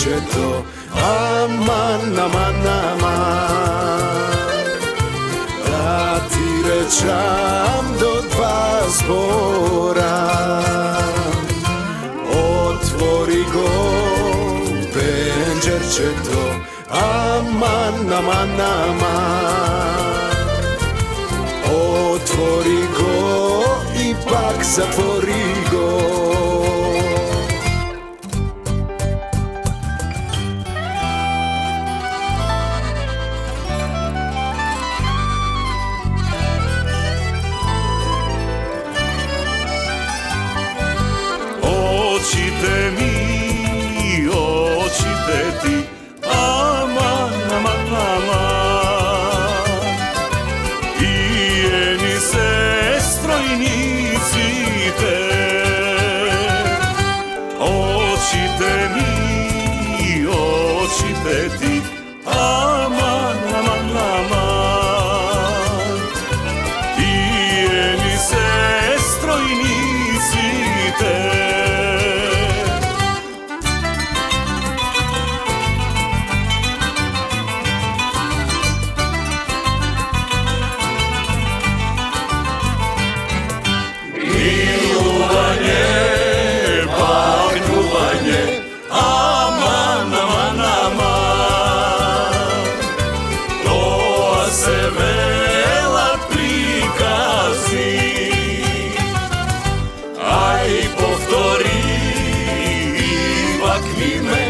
će to, aman, aman, aman. Da ti rečam do dva zbora, otvori go, penđer će to, aman, aman, aman. Otvori go, ipak zatvori go. Očite mi, očite ti, aman, aman, aman. Ijeni sestro i nicite. Očite mi, očite ti, aman, aman, aman. Ijeni sestro i nicite. Aman, aman, aman. To se vela prikazi, aj povtori ipak mi me.